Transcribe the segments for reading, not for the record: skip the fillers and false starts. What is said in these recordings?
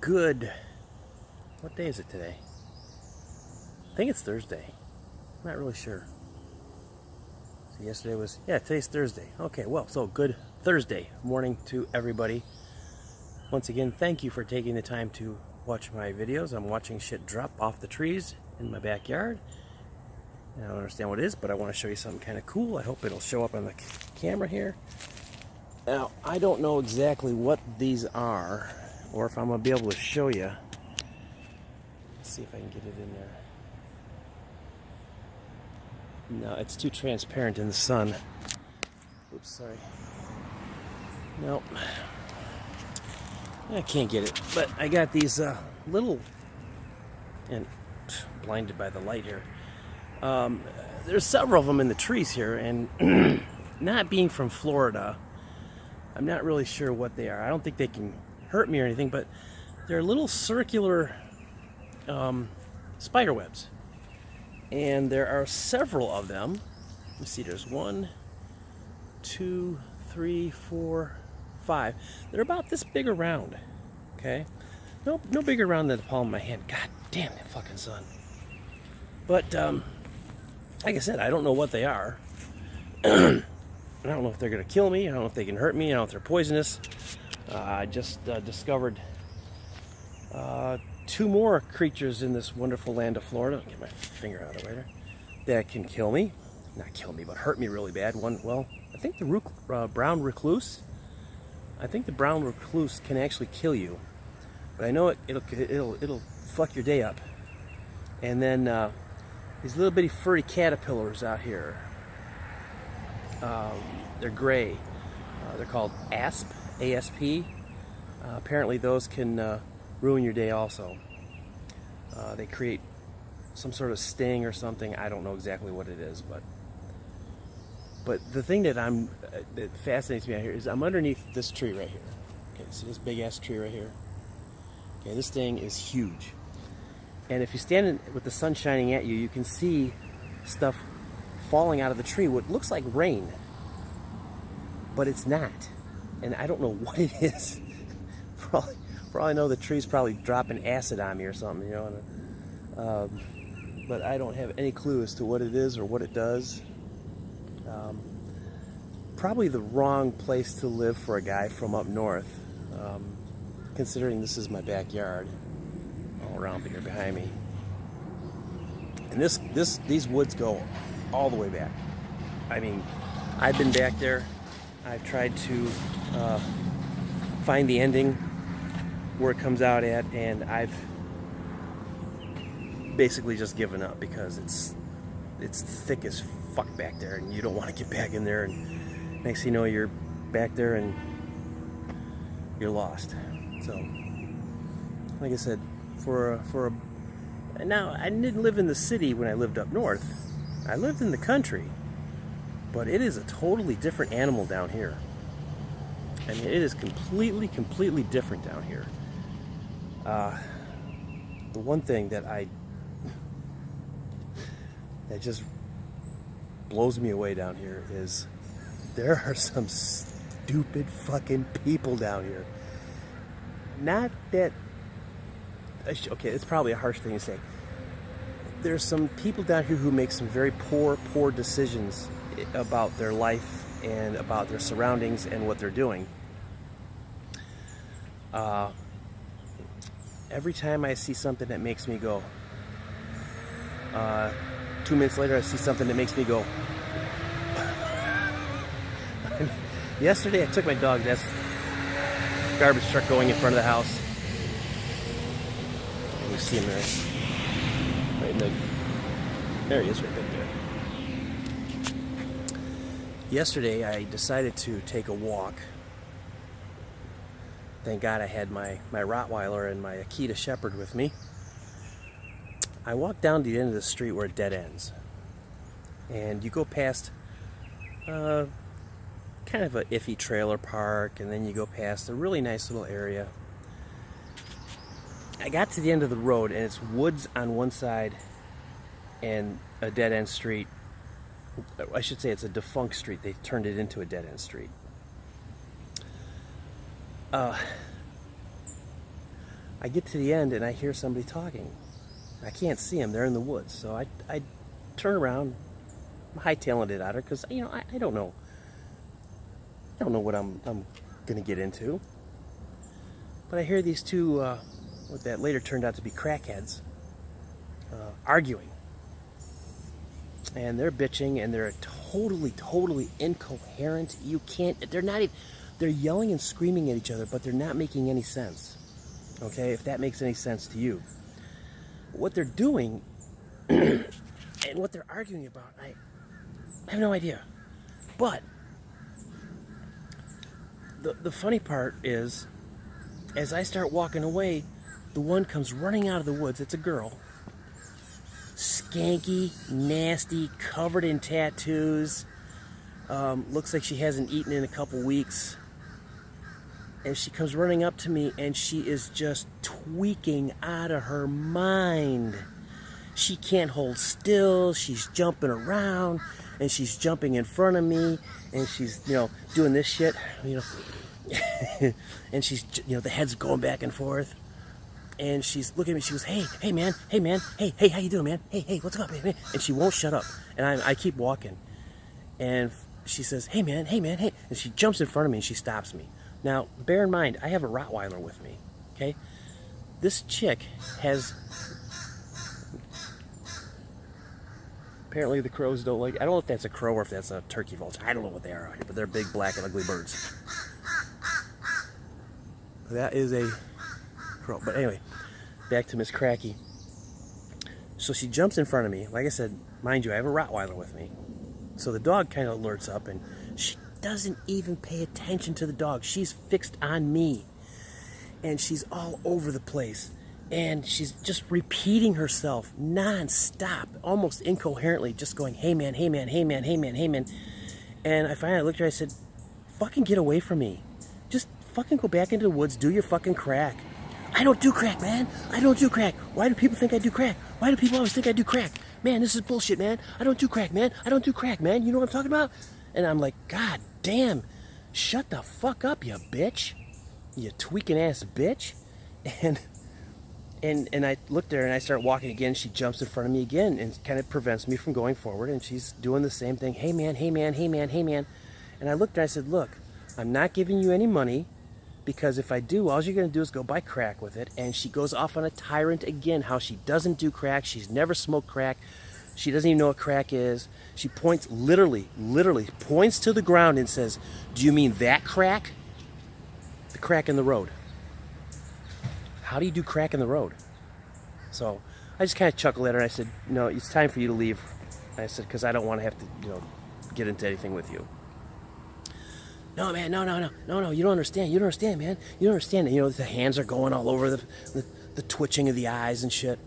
Good. What day is it today? I think it's Thursday. I'm not really sure. So yesterday was, yeah, today's Thursday. Okay, well, so good Thursday morning to everybody. Once again, thank you for taking the time to watch my videos. I'm watching shit drop off the trees in my backyard. And I don't understand what it is, but I want to show you something kind of cool. I hope it'll show up on the camera here. Now, I don't know exactly what these are, or if I'm going to be able to show you. Let's see if I can get it in there. No, it's too transparent in the sun. Oops, sorry. Nope. I can't get it, but I got these little, and blinded by the light here. There's several of them in the trees here, and not being from Florida, I'm not really sure what they are. I don't think they can hurt me or anything, but they're little circular spider webs. And there are several of them. Let me see, there's 1, 2, 3, 4, 5. They're about this big around, okay? No bigger around than the palm of my hand. God damn that fucking sun. But, like I said, I don't know what they are. I don't know if they're going to kill me. I don't know if they can hurt me. I don't know if they're poisonous. I just discovered 2 more creatures in this wonderful land of Florida. Get my finger out of the way there. That can kill me. Not kill me, but hurt me really bad. One, well, I think the brown recluse. I think the brown recluse can actually kill you. But I know it'll fuck your day up. And then these little bitty furry caterpillars out here. They're gray. They're called asp, A-S-P. Apparently those can ruin your day also. They create some sort of sting or something. I don't know exactly what it is, but the thing that that fascinates me out here is I'm underneath this tree right here. Okay, see this big ass tree right here? Okay, this thing is huge. And if you stand with the sun shining at you, you can see stuff falling out of the tree, what looks like rain, but it's not. And I don't know what it is. For all I know, the tree's probably dropping acid on me or something, you know. But I don't have any clue as to what it is or what it does. Probably the wrong place to live for a guy from up north, considering this is my backyard, all around here behind me. And these woods go all the way back. I mean, I've been back there. I've tried to find the ending where it comes out at, and I've basically just given up because it's thick as fuck back there, and you don't want to get back in there, and next thing you know, you're back there and you're lost. So, like I said, now I didn't live in the city when I lived up north. I lived in the country, but it is a totally different animal down here. I mean, it is completely different down here. The one thing that just blows me away down here is there are some stupid fucking people down here. Not that, okay, it's probably a harsh thing to say. There's some people down here who make some very poor decisions about their life and about their surroundings and what they're doing. Every time I see something that makes me go, 2 minutes later I see something that makes me go. Yesterday I took my dog, that's garbage truck going in front of the house. And you see him right in the, there he is right there. Yesterday I decided to take a walk. Thank God I had my Rottweiler and my Akita Shepherd with me. I walked down to the end of the street where it dead ends. And you go past kind of a iffy trailer park, and then you go past a really nice little area. I got to the end of the road, and it's woods on one side and a dead end street. I should say it's a defunct street. They turned it into a dead end street. I get to the end and I hear somebody talking. I can't see them, they're in the woods. So I turn around, hightailing it at her, because, you know, I don't know. I don't know what I'm going to get into. But I hear these two, what that later turned out to be crackheads, arguing. And they're bitching, and they're totally incoherent. You can't, they're not even, they're yelling and screaming at each other, but they're not making any sense. Okay, if that makes any sense to you. What they're doing and what they're arguing about, I have no idea. But the funny part is, as I start walking away, the one comes running out of the woods. It's a girl. Skanky, nasty, covered in tattoos. Looks like she hasn't eaten in a couple weeks. And she comes running up to me, and she is just tweaking out of her mind. She can't hold still. She's jumping around, and she's jumping in front of me, and she's, you know, doing this shit, you know. And she's, you know, the head's going back and forth. And she's looking at me. She goes, hey, man, hey, how you doing, man? Hey, what's up, man? And she won't shut up. And I keep walking. And she says, hey, man, hey. And she jumps in front of me, and she stops me. Now, bear in mind, I have a Rottweiler with me, okay? This chick has... Apparently the crows don't like... I don't know if that's a crow or if that's a turkey vulture. I don't know what they are out here, but they're big, black, and ugly birds. That is a crow. But anyway, back to Miss Cracky. So she jumps in front of me. Like I said, mind you, I have a Rottweiler with me. So the dog kind of alerts up, and she doesn't even pay attention to the dog. She's fixed on me, and she's all over the place, and she's just repeating herself non-stop, almost incoherently, just going, hey man. And I finally looked at her, I said, fucking get away from me. Just fucking go back into the woods, do your fucking crack. I don't do crack, man. I don't do crack. Why do people think I do crack? Why do people always think I do crack? Man, this is bullshit, man. I don't do crack, man. I don't do crack, man. You know what I'm talking about? And I'm like, God damn, shut the fuck up, you bitch. You tweaking ass bitch. And I looked at her, and I start walking again. She jumps in front of me again and kind of prevents me from going forward. And she's doing the same thing. Hey man. And I looked at her, I said, look, I'm not giving you any money, because if I do, all you're going to do is go buy crack with it. And she goes off on a tyrant again, how she doesn't do crack. She's never smoked crack. She doesn't even know what crack is. She points, literally points to the ground and says, do you mean that crack? The crack in the road. How do you do crack in the road? So I just kind of chuckled at her, and I said, no, it's time for you to leave. I said, because I don't want to have to, you know, get into anything with you. No, man, no, you don't understand. You don't understand, man. You don't understand. You know, the hands are going all over the twitching of the eyes and shit.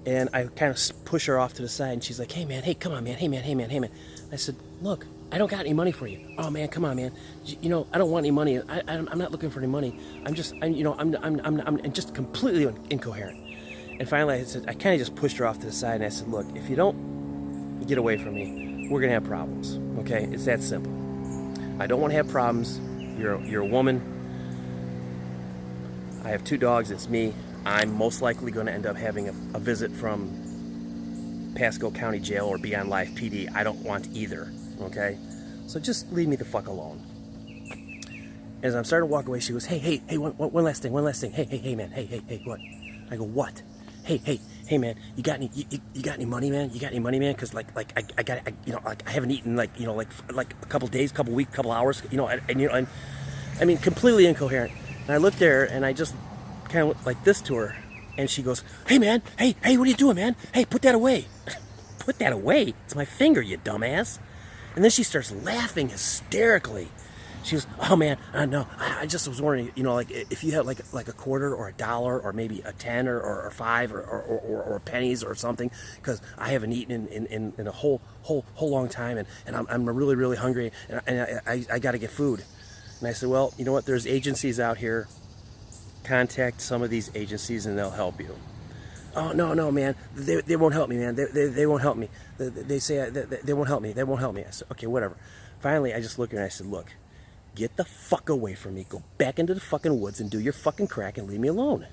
And I kind of push her off to the side, and she's like, hey, man, hey, come on, man, hey, man. I said, look, I don't got any money for you. Oh, man, come on, man. You know, I don't want any money. I'm not looking for any money. I'm just completely incoherent. And finally, I kind of just pushed her off to the side, and I said, look, if you don't get away from me, we're going to have problems, okay? It's that simple. I don't want to have problems. You're a woman. I have 2 dogs. It's me. I'm most likely going to end up having a visit from Pasco County Jail or Beyond Life PD. I don't want either, okay? So just leave me the fuck alone. As I'm starting to walk away, she goes, hey, one last thing. Hey, man, hey, what? I go, what? Hey, man, you got any money, man? Because I haven't eaten like a couple days, couple weeks, couple hours, I mean, completely incoherent. And I looked at her, and I just kind of went like this to her, and she goes, hey, man, hey, what are you doing, man? Hey, put that away. Put that away? It's my finger, you dumbass. And then she starts laughing hysterically. She goes, oh man, no, I just was wondering, like if you had like a quarter or $1 or maybe a 10 or 5 or pennies or something, because I haven't eaten in a whole long time, and I'm really, really hungry, and I got to get food. And I said, well, you know what? There's agencies out here. Contact some of these agencies, and they'll help you. Oh no, man, they won't help me, man. They won't help me. They say they won't help me. They won't help me. I said, okay, whatever. Finally, I just looked at her and I said, look. Get the fuck away from me. Go back into the fucking woods and do your fucking crack and leave me alone.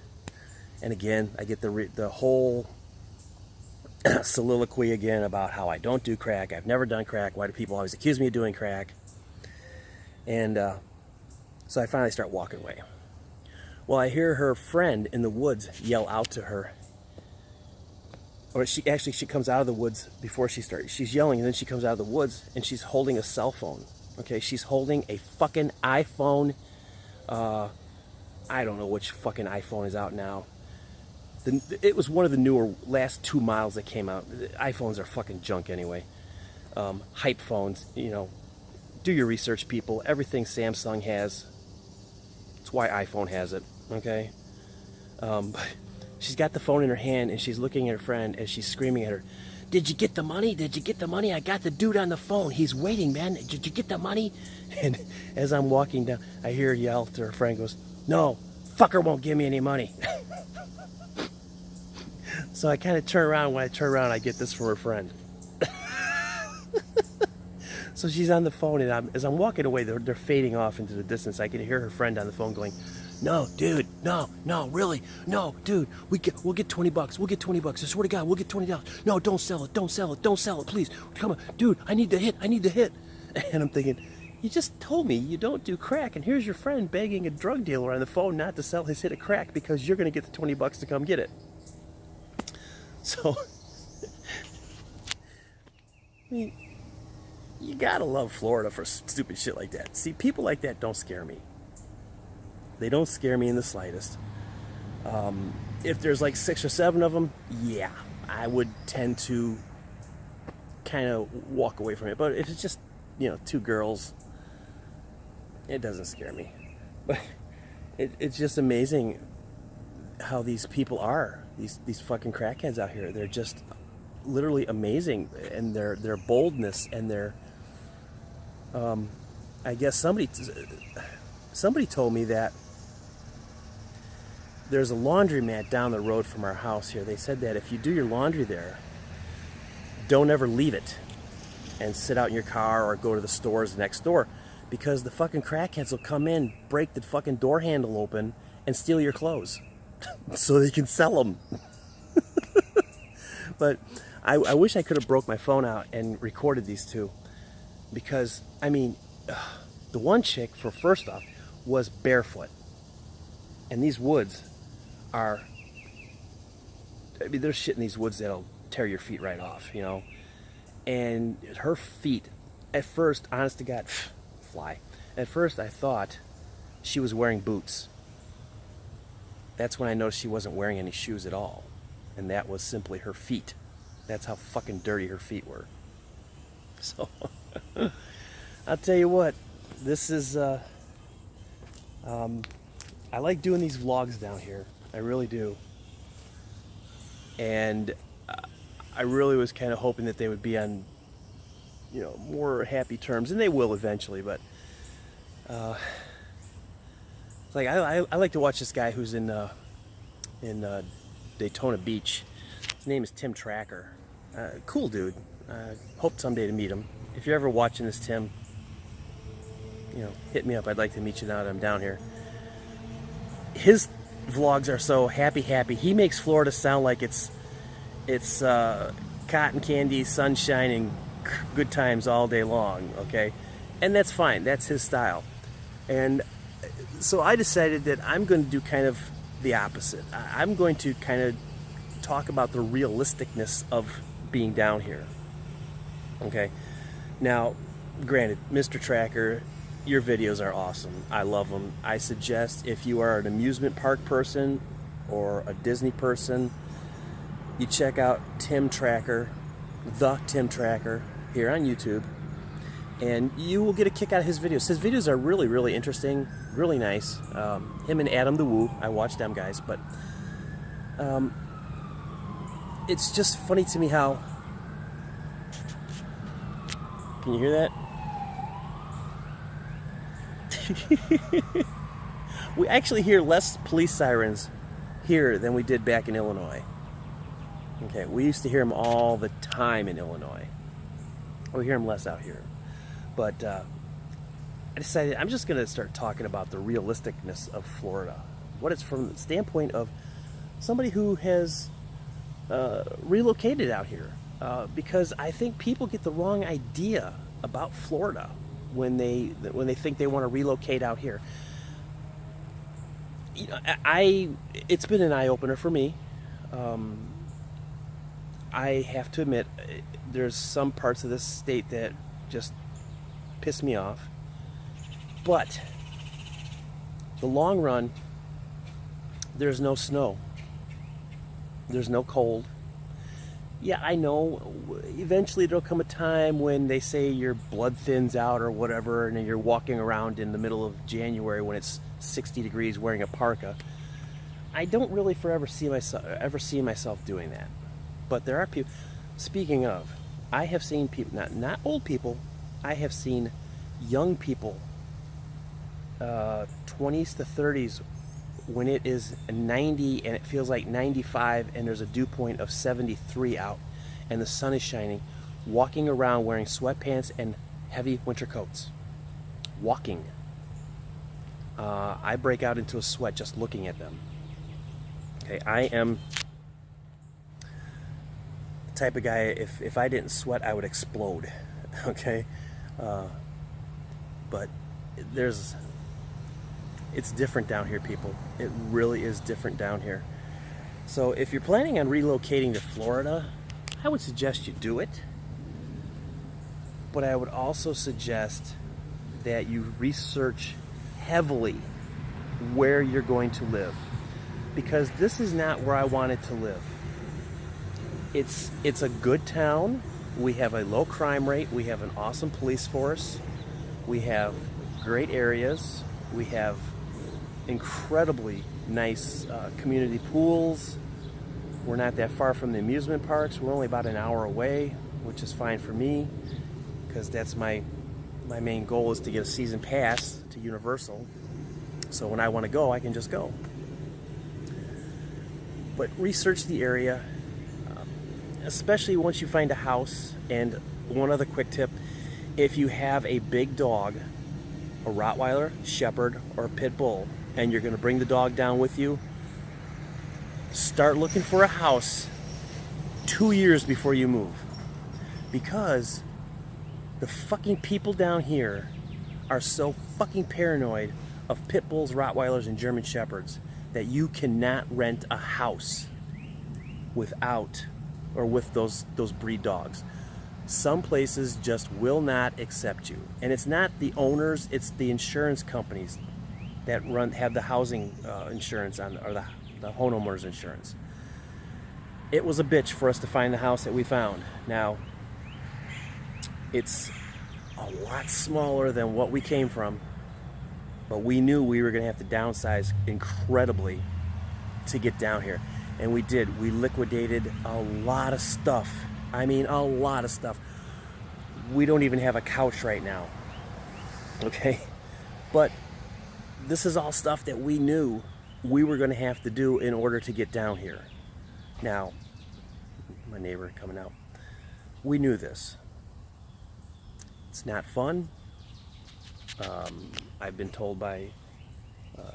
And again, I get the whole soliloquy again about how I don't do crack. I've never done crack. Why do people always accuse me of doing crack? And so I finally start walking away. Well, I hear her friend in the woods yell out to her. Or she comes out of the woods before she starts. She's yelling, and then she comes out of the woods, and she's holding a cell phone. Okay, she's holding a fucking iPhone. I don't know which fucking iPhone is out now. It was one of the newer last 2 models that came out. iPhones are fucking junk anyway. Hype phones, you know. Do your research, people. Everything Samsung has. That's why iPhone has it. Okay. She's got the phone in her hand and she's looking at her friend and she's screaming at her, "Did you get the money? Did you get the money? I got the dude on the phone. He's waiting, man. Did you get the money?" And as I'm walking down, I hear her yell to her friend, goes, "No, fucker won't give me any money." So I kind of turn around. When I turn around, I get this from her friend. So she's on the phone, and as I'm walking away, they're fading off into the distance. I can hear her friend on the phone going, "No, dude, no, really, no, dude, we'll get $20. We'll get $20. I swear to God, we'll get $20. No, don't sell it, please. Come on, dude, I need the hit. And I'm thinking, you just told me you don't do crack, and here's your friend begging a drug dealer on the phone not to sell his hit of crack because you're going to get the $20 to come get it. So, I mean, you gotta love Florida for stupid shit like that. See, people like that don't scare me. They don't scare me in the slightest. If there's like 6 or 7 of them, yeah, I would tend to kind of walk away from it. But if it's just, 2 girls, it doesn't scare me. But it's just amazing how these people are. These fucking crackheads out here. They're just literally amazing, and their boldness and their I guess somebody told me that there's a laundromat down the road from our house here. They said that if you do your laundry there, don't ever leave it and sit out in your car or go to the stores next door, because the fucking crackheads will come in, break the fucking door handle open, and steal your clothes so they can sell them. But I wish I could have broke my phone out and recorded these two, because, I mean, the one chick, first off, was barefoot. And these woods are, I mean, there's shit in these woods that'll tear your feet right off, And her feet, at first, honest to God, fly. At first, I thought she was wearing boots. That's when I noticed she wasn't wearing any shoes at all. And that was simply her feet. That's how fucking dirty her feet were. So, I'll tell you what, this is, I like doing these vlogs down here. I really do. And I really was kind of hoping that they would be on, more happy terms, and they will eventually, but, like, I like to watch this guy who's in Daytona Beach. His name is Tim Tracker. Cool dude. Hope someday to meet him. If you're ever watching this, Tim, hit me up. I'd like to meet you now that I'm down here. His vlogs are so happy. He makes Florida sound like it's cotton candy, sunshine, and good times all day long, okay? And that's fine. That's his style. And so I decided that I'm going to do kind of the opposite. I'm going to kind of talk about the realisticness of being down here. Okay? Now, granted, Mr. Tracker, your videos are awesome. I love them. I suggest if you are an amusement park person or a Disney person, you check out Tim Tracker, the Tim Tracker, here on YouTube, and you will get a kick out of his videos. His videos are really, really interesting, really nice. Him and Adam the Woo, I watch them guys, but it's just funny to me how, can you hear that? We actually hear less police sirens here than we did back in Illinois. Okay, we used to hear them all the time in Illinois. We hear them less out here. But I decided I'm just going to start talking about the realisticness of Florida. What it's from the standpoint of somebody who has relocated out here, because I think people get the wrong idea about Florida when they think they want to relocate out here. You know, it's been an eye opener for me. I have to admit, there's some parts of this state that just piss me off. But the long run, there's no snow. There's no cold. Yeah, I know eventually there'll come a time when they say your blood thins out or whatever, and then you're walking around in the middle of January when it's 60 degrees wearing a parka. I don't really ever see myself doing that. But there are people. Speaking of, I have seen people, not old people, I have seen young people, 20s to 30s, when it is 90 and it feels like 95 and there's a dew point of 73 out and the sun is shining, walking around wearing sweatpants and heavy winter coats. Walking. I break out into a sweat just looking at them. Okay, I am the type of guy, if I didn't sweat, I would explode. Okay? But it's different down here, people. It really is different down here. So if you're planning on relocating to Florida, I would suggest you do it. But I would also suggest that you research heavily where you're going to live. Because this is not where I wanted to live. It's a good town. We have a low crime rate. We have an awesome police force. We have great areas. We have incredibly nice community pools. We're not that far from the amusement parks. We're only about an hour away, which is fine for me, because that's my main goal is to get a season pass to Universal. So when I want to go, I can just go. But research the area, especially once you find a house. And one other quick tip, if you have a big dog, a Rottweiler, Shepherd, or a Pit Bull, and you're going to bring the dog down with you, start looking for a house 2 years before you move. Because the fucking people down here are so fucking paranoid of Pit Bulls, Rottweilers, and German Shepherds that you cannot rent a house without or with those breed dogs. Some places just will not accept you. And it's not the owners, it's the insurance companies that have the housing insurance on, or the homeowners insurance. It was a bitch for us to find the house that we found. Now, it's a lot smaller than what we came from, but we knew we were going to have to downsize incredibly to get down here. And we did. We liquidated a lot of stuff. I mean, a lot of stuff. We don't even have a couch right now. Okay? But this is all stuff that we knew we were going to have to do in order to get down here. Now, my neighbor coming out. We knew this. It's not fun. I've been told by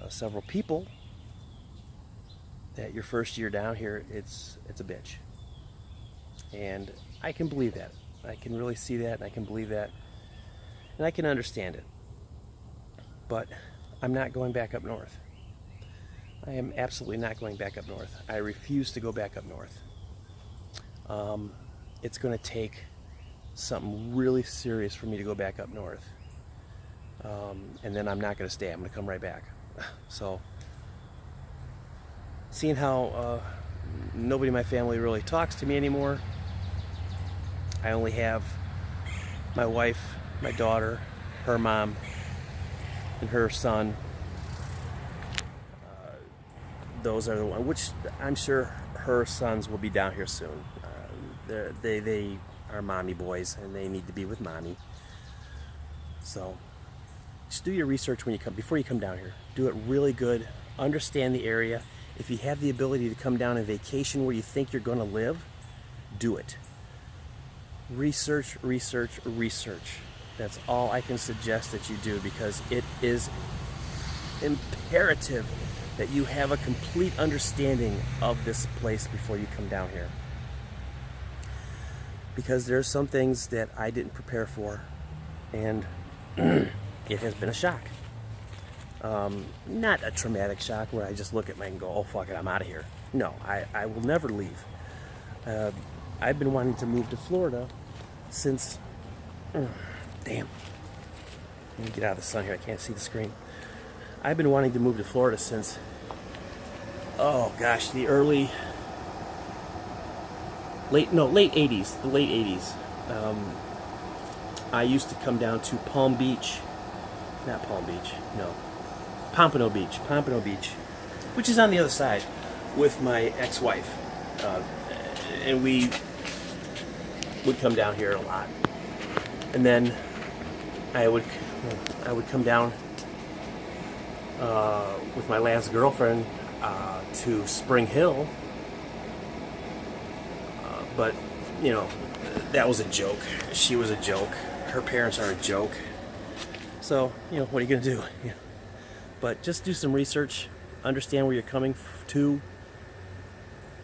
several people that your first year down here, it's a bitch. And I can believe that. I can really see that, and I can believe that. And I can understand it. But I'm not going back up north. I am absolutely not going back up north. I refuse to go back up north. It's going to take something really serious for me to go back up north. And then I'm not going to stay. I'm going to come right back. So, seeing how nobody in my family really talks to me anymore, I only have my wife, my daughter, her mom, and her son. Those are the ones, which I'm sure her sons will be down here soon. They are mommy boys, and they need to be with mommy. So just do your research before you come down here. Do it really good. Understand the area. If you have the ability to come down and vacation where you think you're going to live, do it. Research, research, research. That's all I can suggest that you do, because it is imperative that you have a complete understanding of this place before you come down here. Because there's some things that I didn't prepare for, and it has been a shock. Not a traumatic shock where I just look at me and go, oh fuck it, I'm out of here. No, I will never leave. I've been wanting to move to Florida since, damn. Let me get out of the sun here, I can't see the screen. I've been wanting to move to Florida since, oh gosh, the late 80s, the late 80s. I used to come down to Pompano Beach, which is on the other side, with my ex-wife, and we would come down here a lot. And then I would come down with my last girlfriend to Spring Hill, but you know, that was a joke. She was a joke. Her parents are a joke. So, you know, what are you gonna do? You know, but just do some research, understand where you're coming to,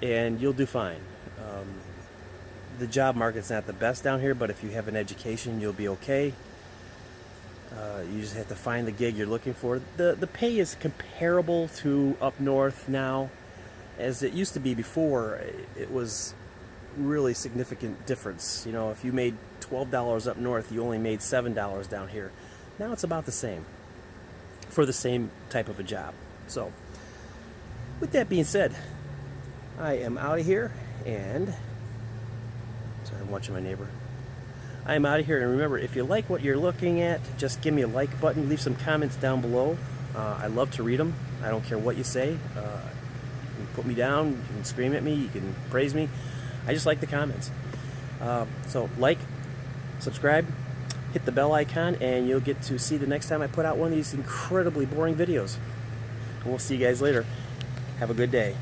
and you'll do fine. The job market's not the best down here, but if you have an education, you'll be okay. You just have to find the gig you're looking for. The pay is comparable to up north now, as it used to be before. It was really significant difference. You know, if you made $12 up north, you only made $7 down here. Now it's about the same for the same type of a job. So, with that being said, I am out of here, and sorry, I'm watching my neighbor. I am out of here, and remember, if you like what you're looking at, just give me a like button, leave some comments down below. I love to read them. I don't care what you say. You can put me down, you can scream at me, you can praise me. I just like the comments. So like, subscribe, hit the bell icon, and you'll get to see the next time I put out one of these incredibly boring videos. And we'll see you guys later. Have a good day.